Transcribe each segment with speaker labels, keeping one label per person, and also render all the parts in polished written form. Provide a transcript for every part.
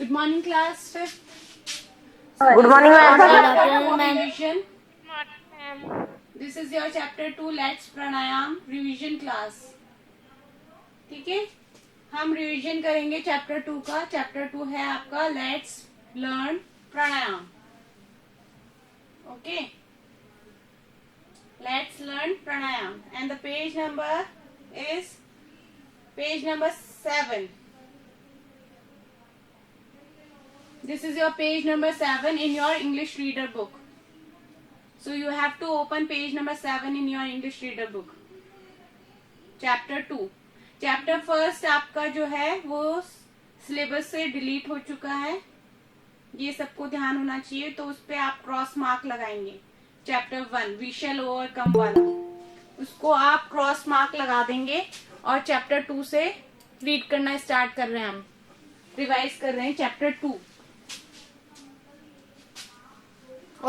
Speaker 1: Good morning, class.
Speaker 2: Good morning,
Speaker 1: Revision.
Speaker 3: ma'am.
Speaker 1: This is your chapter 2. Let's pranayam revision class. ठीक है, हम revision करेंगे chapter 2 का. Chapter 2 है आपका let's learn pranayama. Okay, let's learn pranayama and the page number is page number 7. This is your page number 7 in your English reader book. So you have to open page number 7 in your English reader book. Chapter 2. Chapter first आपका जो है वो syllabus से delete हो चुका है, ये सबको ध्यान होना चाहिए. तो उस पे आप क्रॉस मार्क लगाएंगे. चैप्टर 1 वी शैल ओवरकम वाला, उसको आप क्रॉस मार्क लगा देंगे. और चैप्टर 2 से रीड करना स्टार्ट कर रहे हैं, हम रिवाइज कर रहे हैं chapter 2.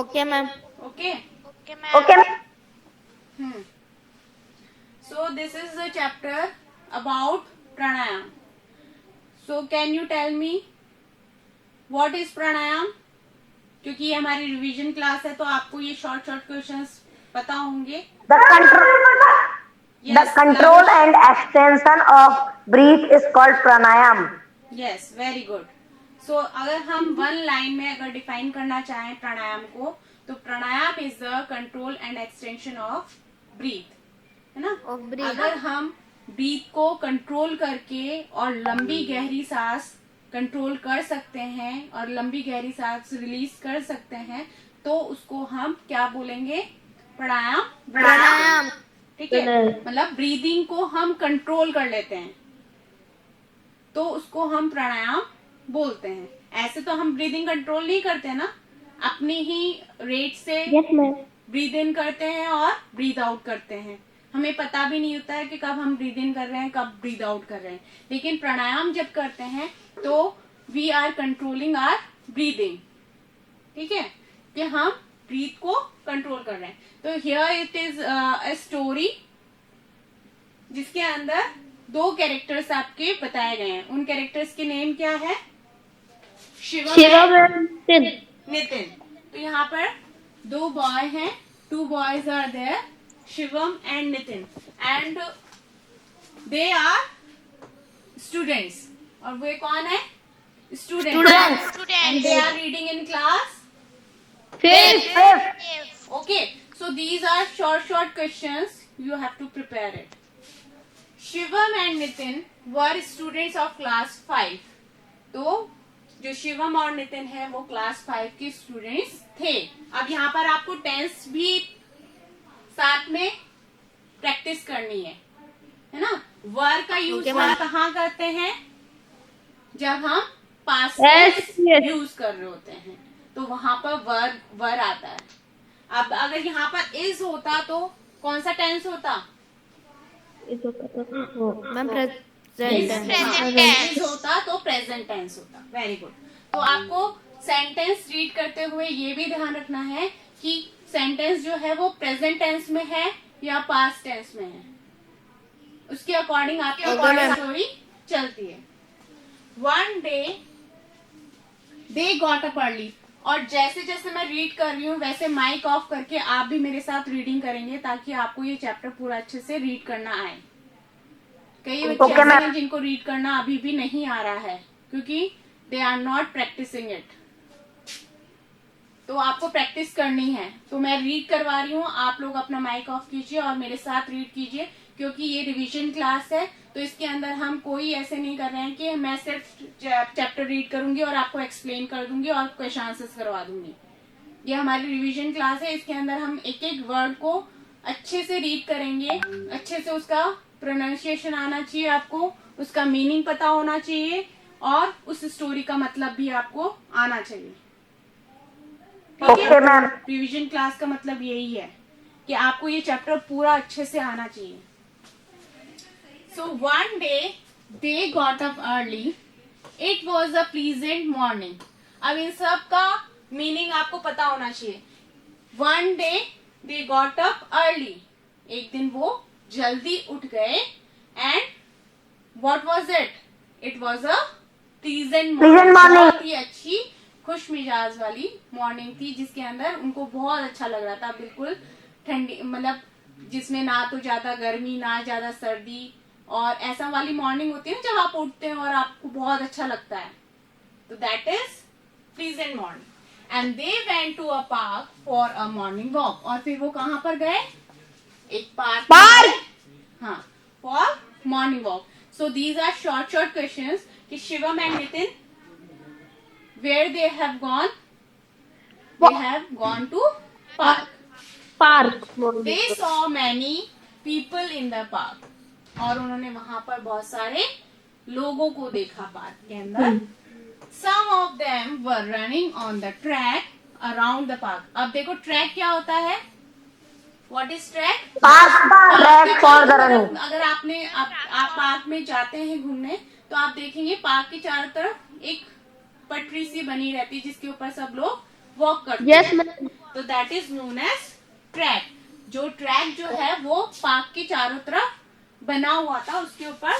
Speaker 3: Okay, ma'am.
Speaker 1: Okay.
Speaker 3: Okay, ma'am.
Speaker 2: Okay.
Speaker 1: So this is the chapter about pranayam. So can you tell me what is pranayam? क्योंकि ये हमारी रिवीजन क्लास है तो आपको ये शॉर्ट क्वेश्चंस पता होंगे.
Speaker 2: The control and extension of breath is called pranayam.
Speaker 1: Yes, very good. So अगर हम वन लाइन में अगर डिफाइन करना चाहें प्राणायाम को, तो pranayama is the control and extension of breath, है ना. अगर हम ब्रीथ को कंट्रोल करके और लंबी गहरी सांस कंट्रोल कर सकते हैं और लंबी गहरी सांस रिलीज कर सकते हैं, तो उसको हम क्या बोलेंगे? प्राणायाम. ठीक है, मतलब ब्रीदिंग को हम कंट्रोल कर लेते हैं तो उसको हम प्राणायाम बोलते हैं. ऐसे तो हम ब्रीदिंग कंट्रोल नहीं करते ना, अपनी ही रेट से ब्रीद इन करते हैं और ब्रीद आउट करते हैं. हमें पता भी नहीं होता है कि कब हम ब्रीद इन कर रहे हैं, कब ब्रीद आउट कर रहे हैं. लेकिन प्राणायाम जब करते हैं तो we are controlling our breathing. ठीक है, कि हम ब्रीथ को कंट्रोल कर रहे हैं. तो here it is a story जिसके अंदर 2 कैरेक्टर्स आपके बताए गए हैं. उन कैरेक्टर्स के नेम क्या है? शिवम नितिन. तो यहाँ पर 2 बॉय हैं, 2 boys are there, Shivam and Nitin, and they are students. और वे कौन है? Students. And they are reading in class 5th. Okay, so these are short questions. You have to prepare it. Shivam and Nitin were students of class 5. तो जो शिवम और नितिन है वो class 5 के स्टूडेंट्स थे. अब यहाँ पर आपको टेंस भी साथ में प्रैक्टिस करनी है ना. वर का यूज कहाँ करते हैं? जब हम पास्ट टेंस यूज कर रहे होते हैं तो वहां पर वर आता है. अब अगर यहाँ पर इज होता तो कौन सा टेंस होता?
Speaker 3: मैम प्रेजेंट
Speaker 1: होता तो प्रेजेंट टेंस होता. Very good. तो आपको सेंटेंस रीड करते हुए ये भी ध्यान रखना है कि सेंटेंस जो है वो प्रेजेंट टेंस में है या पास्ट टेंस में है. उसके अकॉर्डिंग आपकी स्टोरी चलती है. One day they got up early. और जैसे जैसे मैं रीड कर रही हूँ वैसे माइक ऑफ करके आप भी मेरे साथ रीडिंग करेंगे ताकि आपको ये चैप्टर पूरा अच्छे से रीड करना आए. कई बच्चे ऐसे हैं जिनको रीड करना अभी भी नहीं आ रहा है क्योंकि they are not practicing it. तो आपको प्रैक्टिस करनी है. तो मैं रीड करवा रही हूँ, आप लोग अपना माइक ऑफ कीजिए और मेरे साथ रीड कीजिए. क्योंकि ये रिवीजन क्लास है तो इसके अंदर हम कोई ऐसे नहीं कर रहे हैं कि मैं सिर्फ चैप्टर रीड करूंगी और आपको एक्सप्लेन कर दूंगी और क्वेश्चन आंसर्स करवा दूंगी. ये हमारी रिवीजन क्लास है, इसके अंदर हम एक एक वर्ड को अच्छे से रीड करेंगे. अच्छे से उसका प्रोनाउंसिएशन आना चाहिए, आपको उसका मीनिंग पता होना चाहिए और उस स्टोरी का मतलब भी आपको आना चाहिए. ठीक है, रिवीजन क्लास का मतलब यही है कि आपको ये चैप्टर पूरा अच्छे से आना चाहिए. So one day they got up early. It was a pleasant morning. अब इन सब का मीनिंग आपको पता होना चाहिए. One day they got up early. एक दिन वो जल्दी उठ गए. And what was it? It was a pleasant
Speaker 2: Pleasant morning.
Speaker 1: बहुत ही अच्छी खुश मिजाज वाली मॉर्निंग थी, जिसके अंदर उनको बहुत अच्छा लग रहा था, बिल्कुल ठंडी, मतलब जिसमें ना तो ज्यादा गर्मी ना ज्यादा सर्दी, और ऐसा वाली मॉर्निंग होती है ना जब आप उठते हैं और आपको बहुत अच्छा लगता है, तो that is pleasant morning. And they went to a park for a morning walk, और फिर वो कहाँ पर गए, एक पार्क। हाँ, for morning walk. So these are short short questions कि Shivam and Nitin, where they have gone, they have gone to park. They saw many people in the park, और उन्होंने वहां पर बहुत सारे लोगों को देखा पार्क के अंदर। Some of them were running on the track around the park. अब देखो ट्रैक क्या होता है, what is track?
Speaker 2: Track for the running.
Speaker 1: अगर आप पार्क में जाते हैं घूमने, तो आप देखेंगे पार्क के चारों तरफ एक पटरी सी बनी रहती है जिसके ऊपर सब लोग वॉक करते हैं, तो that is known as track. जो ट्रैक जो है वो पार्क के चारों तरफ बना हुआ था, उसके ऊपर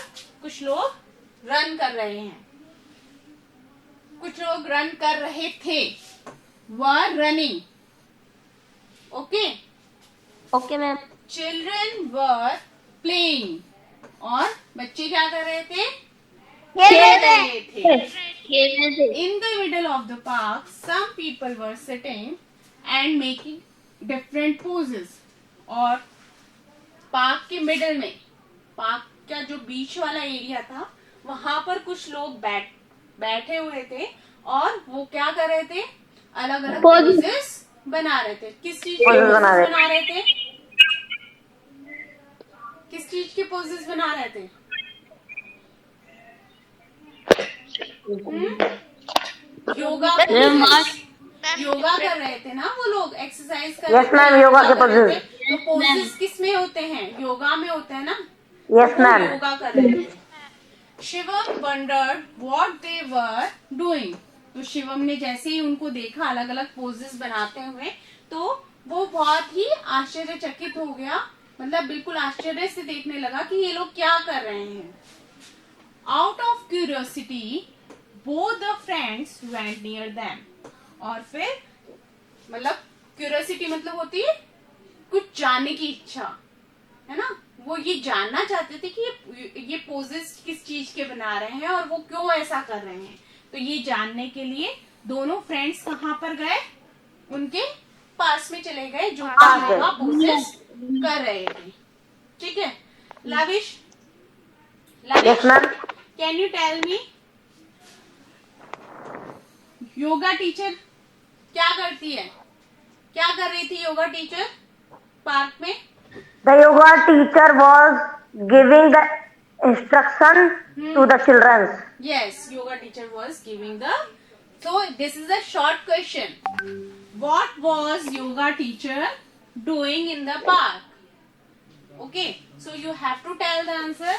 Speaker 1: कुछ लोग रन कर रहे हैं, कुछ लोग रन कर रहे थे, were running. Okay,
Speaker 3: okay ma'am.
Speaker 1: Children were playing, और बच्चे क्या कर रहे थे,
Speaker 3: खेल
Speaker 1: रहे थे।
Speaker 3: खेलने से।
Speaker 1: In the middle of the park, some people were sitting and making different poses. और पार्क के मिडल में, पार्क का जो बीच वाला एरिया था, वहां पर कुछ लोग बैठे हुए थे, और वो क्या कर रहे थे, अलग अलग पोजेस बना रहे थे। किस चीज के पोजेस बना रहे थे, किस चीज के पोजेस बना रहे थे, योगा योगा कर रहे थे ना वो लोग, एक्सरसाइज कर रहे थे।
Speaker 2: Yes, ma'am, योगा के poses.
Speaker 1: तो पोजेस किस में होते हैं, योगा में होते हैं ना।
Speaker 2: Yes,
Speaker 1: वो
Speaker 2: ma'am.
Speaker 1: योगा कर रहे थे। Shivam wondered what they were doing. तो शिवम ने जैसे ही उनको देखा अलग अलग पोजेस बनाते हुए, तो वो बहुत ही आश्चर्यचकित हो गया, मतलब बिल्कुल आश्चर्य से देखने लगा कि ये लोग क्या कर रहे हैं। Out of curiosity both the friends went near them. और फिर मतलब क्यूरियोसिटी मतलब होती है कुछ जानने की इच्छा, है ना, वो ये जानना चाहते थे कि ये पोजेस किस चीज के बना रहे हैं और वो क्यों ऐसा कर रहे हैं। तो ये जानने के लिए दोनों फ्रेंड्स कहाँ पर गए, उनके पास में चले गए जो योगा पोजेस कर रहे थे। ठीक है, Lavish,
Speaker 2: Yes, ma'am.
Speaker 1: Can you tell me, yoga teacher क्या करती है, क्या कर रही थी योगा टीचर पार्क में?
Speaker 2: The yoga teacher was giving the instruction to the children.
Speaker 1: Yes, yoga teacher was giving the. So this is a short question. What was yoga teacher doing in the park? Okay, so you have to tell the answer.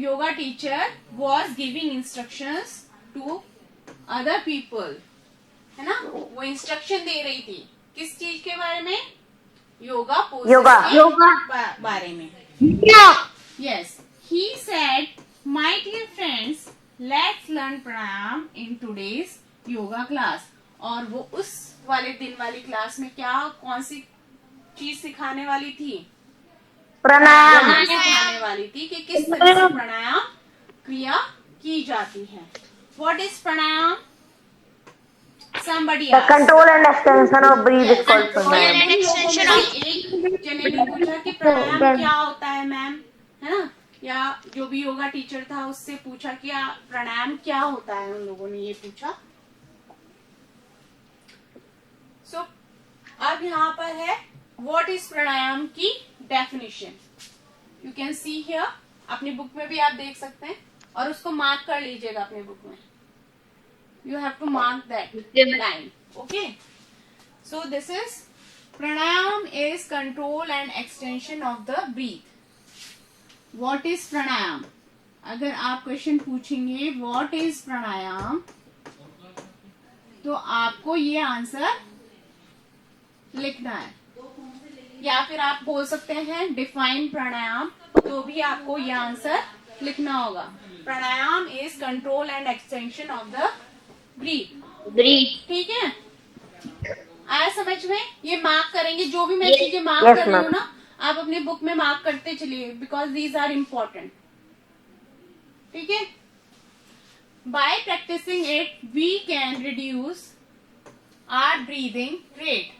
Speaker 1: Yoga teacher was giving instructions to other people, है ना, वो instruction दे रही थी किस चीज के बारे में, योगा पोजेस के बारे में। Yes, he said, my dear friends, let's learn pranayam in today's yoga class. और वो उस वाले दिन वाली क्लास में क्या, कौन सी चीज सिखाने वाली थी,
Speaker 2: प्राणायाम
Speaker 1: सिखाने वाली थी कि किस तरह से प्राणायाम क्रिया की जाती है। What is pranayam? Somebody
Speaker 2: The
Speaker 1: asked.
Speaker 2: control and extension of breath is called
Speaker 1: और
Speaker 2: pranayam.
Speaker 1: एक जने ने पूछा कि प्राणायाम क्या होता है मैम, है ना, या जो भी योगा टीचर था उससे पूछा कि प्राणायाम क्या होता है, उन लोगों ने ये पूछा। सो अब यहाँ पर है व्हाट इज प्राणायाम की definition. You can see here, अपनी बुक में भी आप देख सकते हैं, और उसको मार्क कर लीजिएगा अपने बुक में। You have to mark that line. Okay. So this is pranayam is control and extension of the breath. What is pranayam? अगर आप क्वेश्चन पूछेंगे what is pranayam, तो आपको ये आंसर लिखना है, या फिर आप बोल सकते हैं डिफाइन प्राणायाम, तो भी आपको ये आंसर लिखना होगा। Pranayama is control and extension of the breath.
Speaker 3: Breath.
Speaker 1: ठीक है, आया समझ में? ये मार्क करेंगे, जो भी मैं चीजें मार्क
Speaker 2: Yes,
Speaker 1: कर रही हूँ
Speaker 2: ma'am.
Speaker 1: ना, आप अपने बुक में मार्क करते चलिए, बिकॉज दीज आर इम्पोर्टेंट। ठीक है, by practicing it we can reduce our breathing rate.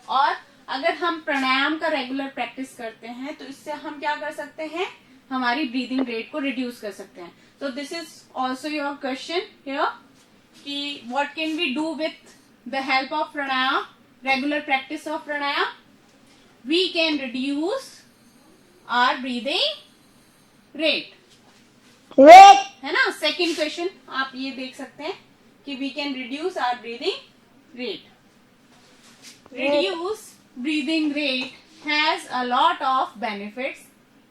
Speaker 1: और अगर हम प्राणायाम का रेगुलर प्रैक्टिस करते हैं तो इससे हम क्या कर सकते हैं, हमारी ब्रीदिंग रेट को रिड्यूस कर सकते हैं। तो this is also your question here कि what can we do with the help of pranayama, regular practice of pranayama, we can reduce our breathing rate, है ना। सेकेंड क्वेश्चन आप ये देख सकते हैं कि we can reduce our breathing rate. Reduce breathing rate has a lot of benefits.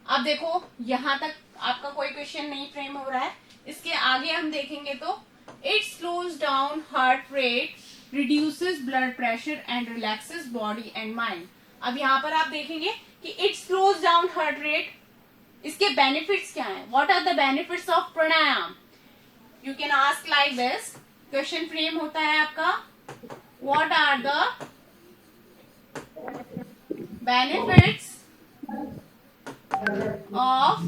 Speaker 1: अब देखो यहां तक आपका कोई क्वेश्चन नहीं फ्रेम हो रहा है, इसके आगे हम देखेंगे तो it slows down heart rate, reduces blood pressure and relaxes body and mind. अब यहाँ पर आप देखेंगे कि it slows down heart rate, इसके बेनिफिट्स क्या हैं? What are the benefits of pranayama? You can ask like this, question frame होता है आपका, what are the benefits of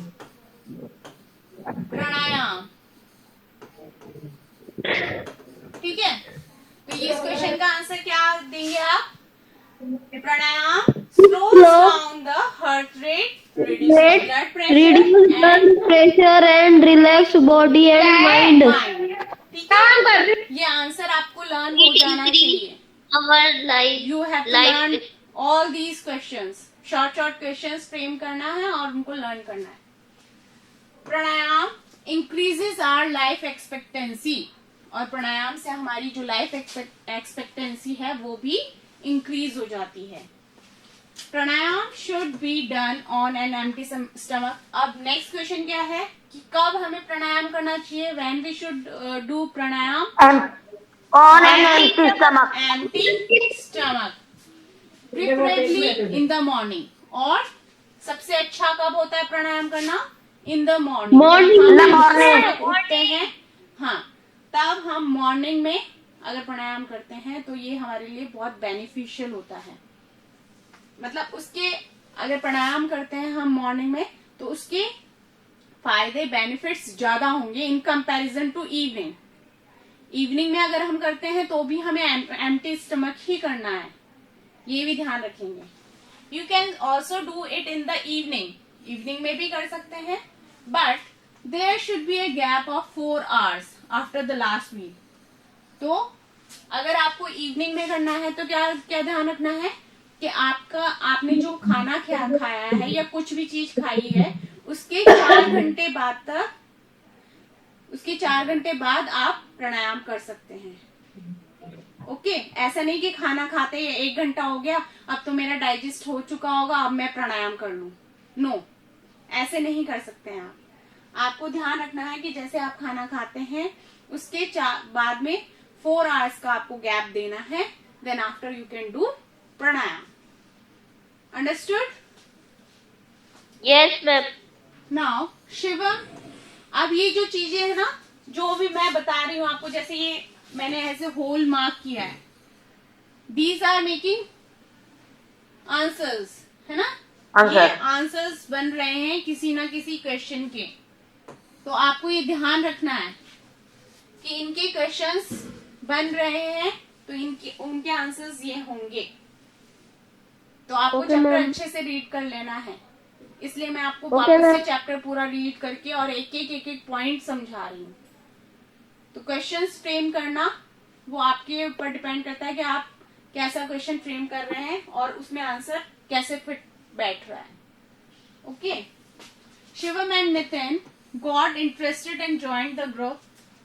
Speaker 1: pranayama? ठीक है, तो ये इस क्वेश्चन का आंसर क्या देंगे आप? प्राणायाम slows down the heart rate, reduces blood pressure
Speaker 3: and relax body and mind.
Speaker 1: ठीक है, ये आंसर आपको लर्न हो जाना चाहिए।
Speaker 3: Our life.
Speaker 1: You have to learn all these questions. Short questions frame करना है और उनको लर्न करना है। प्राणायाम इंक्रीजेस आवर लाइफ एक्सपेक्टेंसी, और प्राणायाम से हमारी जो लाइफ एक्सपेक्टेंसी है वो भी इंक्रीज हो जाती है। Pranayama should be done on an empty stomach. अब नेक्स्ट क्वेश्चन क्या है कि कब हमें प्राणायाम करना चाहिए? When we should do pranayama
Speaker 2: on an empty stomach.
Speaker 1: Empty stomach, preferably in the morning. और सबसे अच्छा कब होता है प्राणायाम करना? In the morning. उठते हैं, हाँ, तब हम मॉर्निंग में अगर प्राणायाम करते हैं तो ये हमारे लिए बहुत बेनिफिशियल होता है। मतलब उसके अगर प्राणायाम करते हैं हम मॉर्निंग में तो उसके फायदे, बेनिफिट्स ज्यादा होंगे in comparison to evening. Evening में अगर हम करते हैं तो भी हमें एम्प्टी स्टमक ही करना है, ये भी ध्यान रखेंगे। You can also do it in the evening, evening में भी कर सकते हैं, but there should be a gap of 4 hours after the last meal. तो अगर आपको इवनिंग में करना है तो क्या क्या ध्यान रखना है कि आपने जो खाना खाया है या कुछ भी चीज खाई है उसके 4 घंटे बाद तक, उसके 4 घंटे बाद आप प्राणायाम कर सकते हैं। ओके, ऐसा नहीं कि खाना खाते ही 1 घंटा हो गया, अब तो मेरा डाइजेस्ट हो चुका होगा, अब मैं प्राणायाम कर लूं। नो, ऐसे नहीं कर सकते हैं आप। आपको ध्यान रखना है कि जैसे आप खाना खाते हैं उसके बाद में 4 hours का आपको गैप देना है, then after you can do pranayama. Understood?
Speaker 3: Yes, ma'am.
Speaker 1: Now Shivam, अब ये जो चीजें है ना, जो भी मैं बता रही हूँ आपको, जैसे ये मैंने ऐसे होल मार्क किया है, दीज आर मेकिंग आंसर्स, है ना? ये आंसर्स बन रहे हैं किसी ना किसी क्वेश्चन के। तो आपको ये ध्यान रखना है कि इनके क्वेश्चंस बन रहे हैं तो उनके आंसर्स ये होंगे। तो आपको चैप्टर अच्छे से रीड कर लेना है, इसलिए मैं आपको वापस से चैप्टर पूरा रीड करके और एक एक पॉइंट समझा रही हूँ। तो क्वेश्चंस फ्रेम करना वो आपके ऊपर डिपेंड करता है कि आप कैसा क्वेश्चन फ्रेम कर रहे हैं और उसमें आंसर कैसे फिट बैठ रहा है। Okay, Shivam and Nitin got interested and joined the group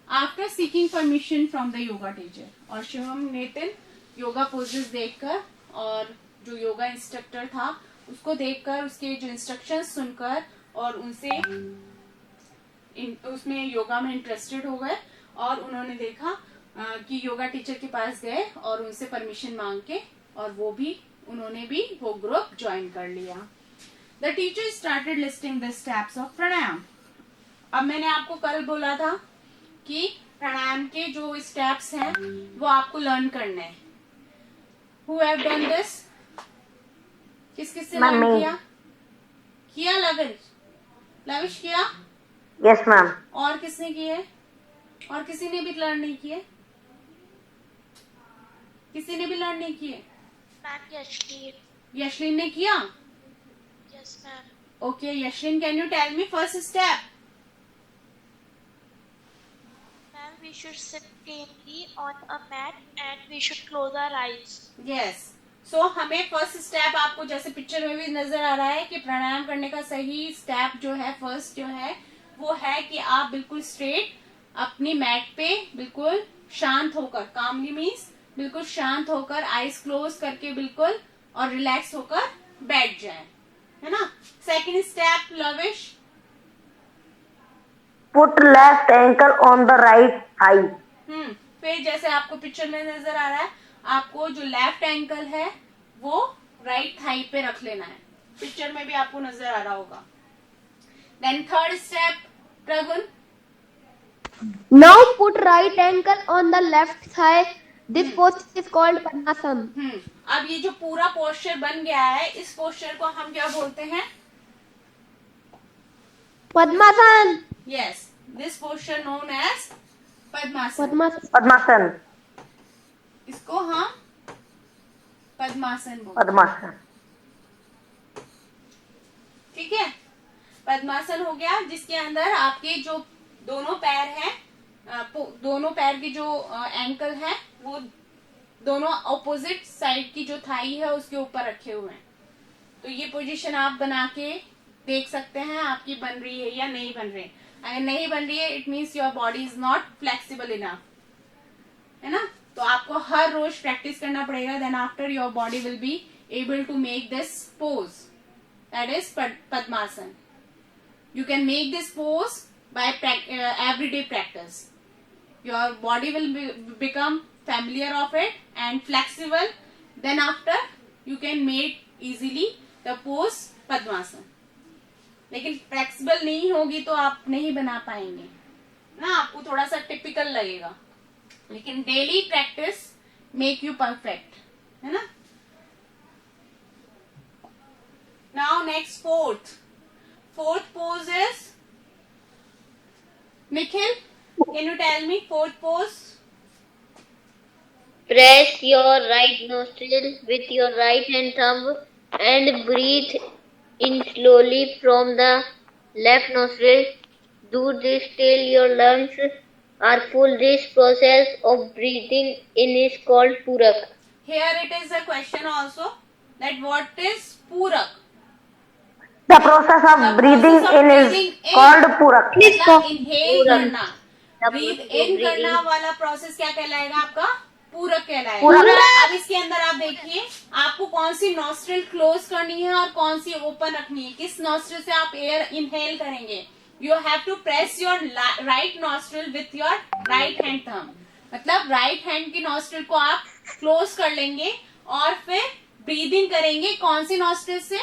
Speaker 1: after seeking permission from the yoga teacher. और शिवम, नितिन योगा पोजेस देखकर और जो योगा इंस्ट्रक्टर था उसको देखकर, उसके जो इंस्ट्रक्शंस सुनकर और उनसे उसमें योगा में इंटरेस्टेड हो गए और उन्होंने देखा कि योगा टीचर के पास गए और उनसे परमिशन मांग के, और उन्होंने भी वो ग्रुप ज्वाइन कर लिया। The teacher started listing the steps of pranayama. अब मैंने आपको कल बोला था कि प्राणायाम के जो स्टेप्स हैं वो आपको लर्न करने हैं. Who have done this? किस किस से लर्न
Speaker 2: मम्मी.
Speaker 1: किया लविश किया.
Speaker 2: Yes ma'am.
Speaker 1: और किसने किए? और किसी ने भी लर्न नहीं किए? किसी ने भी लर्न नहीं किए?
Speaker 3: मैम यशलीन.
Speaker 1: यशलीन ने किया.
Speaker 3: Yes ma'am.
Speaker 1: Okay Yashleen, can you tell me first step?
Speaker 3: Ma'am, we should sit tamely on a mat and we should close our eyes.
Speaker 1: Yes. So हमें फर्स्ट स्टेप आपको जैसे पिक्चर में भी नजर आ रहा है कि प्राणायाम करने का सही स्टेप जो है, फर्स्ट जो है वो है कि आप बिल्कुल स्ट्रेट अपनी मैट पे बिल्कुल शांत होकर, कामली मीन्स बिल्कुल शांत होकर, आईज क्लोज करके बिल्कुल और रिलैक्स होकर बैठ जाए, है ना. Second step lavish.
Speaker 2: Put left ankle on the right thigh.
Speaker 1: फिर जैसे आपको पिक्चर में नजर आ रहा है, आपको जो लेफ्ट एंकल है वो राइट थाई पे रख लेना है. पिक्चर में भी आपको नजर आ रहा होगा. Then third step Pragun.
Speaker 4: Now put right ankle on the left thigh. This pose is called Padmasana.
Speaker 1: अब ये जो पूरा पोस्चर बन गया है, इस पोस्चर को हम क्या बोलते हैं?
Speaker 4: Padmasana.
Speaker 1: Yes, this posture known as padmasana.
Speaker 4: Padmasana.
Speaker 2: Padmasana.
Speaker 1: इसको हम पद्मासन बोलते हैं.
Speaker 2: पद्मासन.
Speaker 1: ठीक है. पद्मासन हो गया जिसके अंदर आपके जो दोनों पैर हैं, दोनों पैर की जो एंकल है वो दोनों ऑपोजिट साइड की जो थाई है उसके ऊपर रखे हुए हैं. तो ये पोजीशन आप बना के देख सकते हैं आपकी बन रही है या नहीं बन रही. अगर नहीं बन रही है it means your body is not flexible enough, है ना. तो आपको हर रोज प्रैक्टिस करना पड़ेगा. Then after your body will be able to make this pose, that is padmasana. You can make this pose by everyday practice. Your body will become familiar of it and flexible. Then after you can make easily the pose Padmasana. लेकिन flexible नहीं होगी तो आप नहीं बना पाएंगे ना, आपको थोड़ा सा टिपिकल लगेगा. लेकिन daily practice make you perfect, है ना. Now next fourth pose is Nikhil, can you tell me fourth pose?
Speaker 3: Press your right nostril with your right hand thumb and breathe in slowly from the left nostril. Do this till your lungs are full. This process of breathing in is called Purak.
Speaker 1: Here it is a question also that what is Purak?
Speaker 2: The process of breathing in is called Purak.
Speaker 1: Inhale करना, breathe इन करना वाला process क्या कहलाएगा आपका? पूरक कहलाएगा. अब इसके अंदर आप देखिए आपको कौन सी नॉस्ट्रिल क्लोज करनी है और कौन सी ओपन रखनी है. किस नॉस्ट्रिल से आप एयर इनहेल करेंगे? You have to press your right nostril with your right hand thumb. मतलब राइट हैंड की नॉस्ट्रिल को आप क्लोज कर लेंगे और फिर ब्रीदिंग करेंगे कौन सी नॉस्ट्रिल से?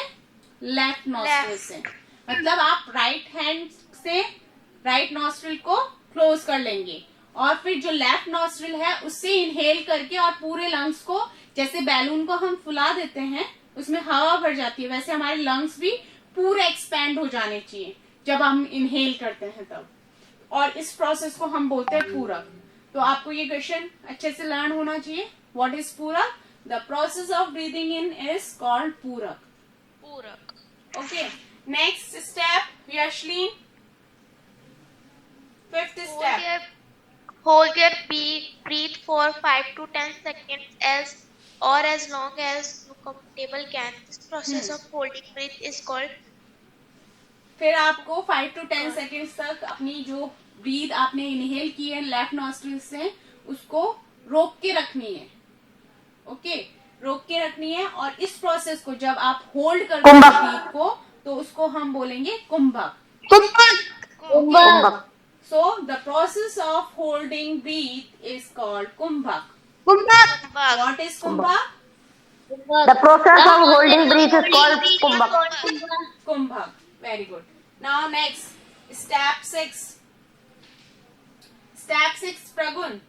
Speaker 1: लेफ्ट नॉस्ट्रिल से. मतलब आप राइट हैंड से राइट नॉस्ट्रिल को क्लोज कर लेंगे और फिर जो लेफ्ट नॉस्ट्रिल है उससे इनहेल करके और पूरे लंग्स को, जैसे बैलून को हम फुला देते हैं उसमें हवा भर जाती है, वैसे हमारे लंग्स भी पूरे एक्सपैंड हो जाने चाहिए जब हम इनहेल करते हैं तब. और इस प्रोसेस को हम बोलते हैं पूरक. तो आपको ये क्वेश्चन अच्छे से लर्न होना चाहिए. व्हाट इज पूरक? The process of breathing in is called पूरक. Okay, next step, Yashleen. Fifth step.
Speaker 3: Hold your breath for 5 to 10 seconds as long as you comfortable can. This process of holding breath is called.
Speaker 1: फिर आपको 5 to 10 seconds तक अपनी जो breathe आपने inhale की है left nostril से उसको रोक के रखनी है. ओके, रोक के रखनी है. और इस प्रोसेस को जब आप होल्ड करते हैं ब्रीथ को तो उसको हम बोलेंगे kumbhaka.
Speaker 2: Kumbhaka.
Speaker 1: So the process of holding breath is called kumbhaka. What is kumbhaka?
Speaker 2: The process of holding breath is called Kumbhak.
Speaker 1: Kumbhak. Very good. Now next, Step 6. Step 6, Pragun.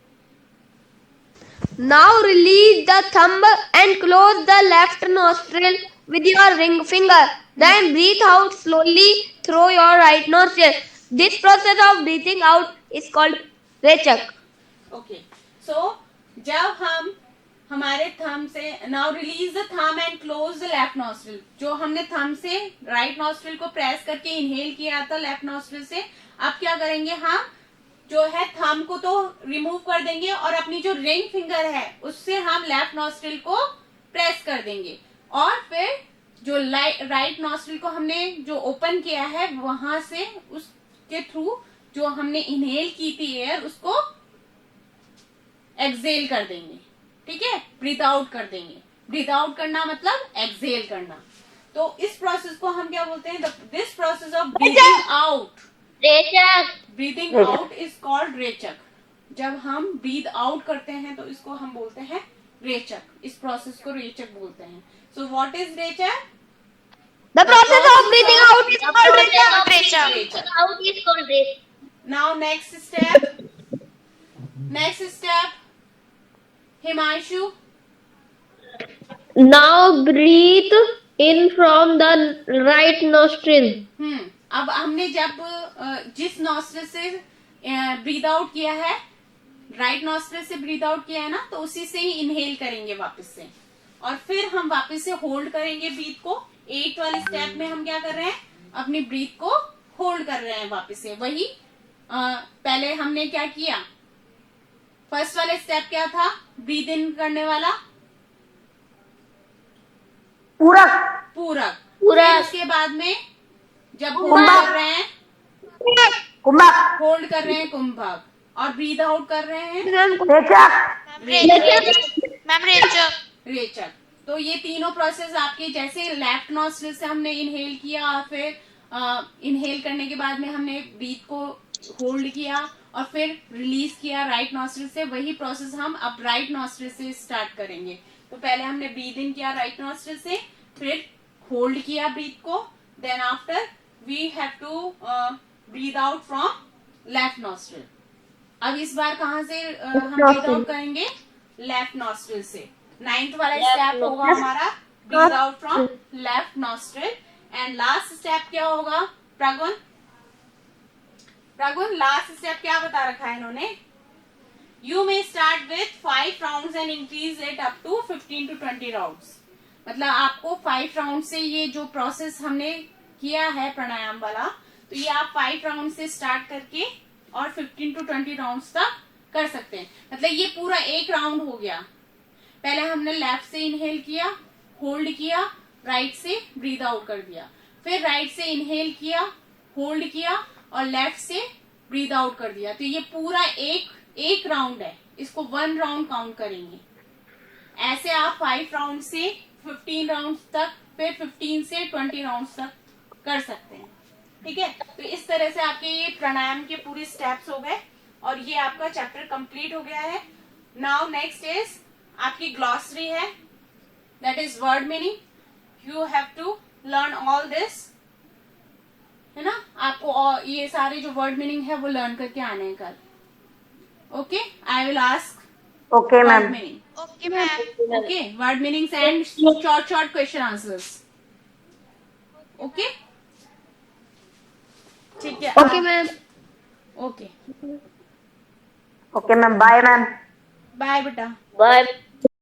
Speaker 4: Now release the thumb and close the left nostril with your ring finger. Then breathe out slowly through your right nostril. This process of breathing out is called Rechak.
Speaker 1: Okay. So जब हम हमारे thumb से now release the thumb and close the left nostril, जो हमने thumb से right nostril को press करके inhale किया था लेफ्ट नॉस्ट्रिल से, अब क्या करेंगे हम जो है थंब को तो रिमूव कर देंगे और अपनी जो रिंग फिंगर है उससे हम लेफ्ट नॉस्ट्रिल को प्रेस कर देंगे और फिर जो राइट नॉस्ट्रिल को हमने जो ओपन किया है वहां से उसके थ्रू जो हमने इनहेल की थी एयर उसको एक्सेल कर देंगे. ठीक है, ब्रीथ आउट कर देंगे. ब्रीथ आउट करना मतलब एक्सेल करना. तो इस प्रोसेस को हम क्या बोलते हैं? This process of breathing out,
Speaker 3: Rechak.
Speaker 1: Breathing out is called rechaka. जब हम ब्रीथ आउट करते हैं तो इसको हम बोलते हैं रेचक. इस प्रोसेस को रेचक बोलते हैं. So what is rechaka?
Speaker 4: The process of breathing out is called Rechak.
Speaker 1: Rechak.
Speaker 3: Out is called Rechak.
Speaker 1: Now next step. Next step. Himanshu.
Speaker 3: Now breathe in from the right nostril.
Speaker 1: अब हमने जब जिस नॉस्ट्रिल से breathe out किया है, right nostril से breathe out किया है ना, तो उसी से ही इनहेल करेंगे वापस से और फिर हम वापस से होल्ड करेंगे ब्रीथ को. 8 वाले स्टेप में हम क्या कर रहे हैं? अपनी ब्रीथ को होल्ड कर रहे हैं वापस से. वही पहले हमने क्या किया? फर्स्ट वाले स्टेप क्या था? ब्रीथ इन करने वाला
Speaker 2: पूरक
Speaker 1: पूरक.
Speaker 3: पूरक.
Speaker 1: उसके बाद में जब होल्ड कर रहे हैं
Speaker 2: कुंभक
Speaker 1: होल्ड कर रहे हैं कुंभक और ब्रीथ आउट कर रहे हैं
Speaker 2: रेचक
Speaker 5: मैम
Speaker 1: रेचक. तो ये तीनों प्रोसेस आपके जैसे लेफ्ट नॉस्ट्रिल से हमने इनहेल किया और फिर इनहेल करने के बाद में हमने ब्रीथ को होल्ड किया और फिर रिलीज किया राइट नॉस्ट्रिल से, वही प्रोसेस हम अब राइट नॉस्ट्रिल से स्टार्ट करेंगे. तो पहले हमने ब्रीथ इन किया राइट नॉस्ट्रिल से, फिर होल्ड किया ब्रीथ को, then after we have to breathe out from left nostril. अब इस बार कहाँ से हम ब्रीथ आउट करेंगे? लेफ्ट नॉस्ट्रिल से. 9th वाला स्टेप होगा हमारा breathe out from left nostril. And last step क्या होगा? प्रगुन लास्ट स्टेप क्या बता रखा है इन्होंने? You may start with 5 rounds and increase it up to 15 to 20 rounds. मतलब आपको 5 राउंड से ये जो प्रोसेस हमने किया है प्राणायाम वाला, तो ये आप 5 राउंड से स्टार्ट करके और 15 to 20 राउंड्स तक कर सकते हैं. मतलब ये पूरा एक राउंड हो गया. पहले हमने लेफ्ट से इनहेल किया, होल्ड किया, राइट से ब्रीथ आउट कर दिया, फिर राइट से इनहेल किया, होल्ड किया और लेफ्ट से ब्रीथ आउट कर दिया. तो ये पूरा एक राउंड है. इसको 1 राउंड काउंट करेंगे. ऐसे आप 5 राउंड से 15 राउंड तक, फिर 15 से 20 राउंड तक कर सकते हैं. ठीक है, तो इस तरह से आपके ये प्राणायाम के पूरे स्टेप्स हो गए और ये आपका चैप्टर कंप्लीट हो गया है. नाउ नेक्स्ट इज आपकी ग्लॉसरी है, that is word meaning. You have to learn all this, है ना. आपको ये सारे जो वर्ड मीनिंग है वो लर्न करके आने हैं कल. Okay, I will ask
Speaker 2: okay
Speaker 1: word
Speaker 2: ma'am
Speaker 1: meaning.
Speaker 5: Okay ma'am.
Speaker 1: Okay, word meanings and short question answers. Okay, ठीक है.
Speaker 4: Okay, ma'am.
Speaker 1: Okay,
Speaker 2: okay ma'am bye ma'am
Speaker 1: bye बेटा.
Speaker 3: Bye.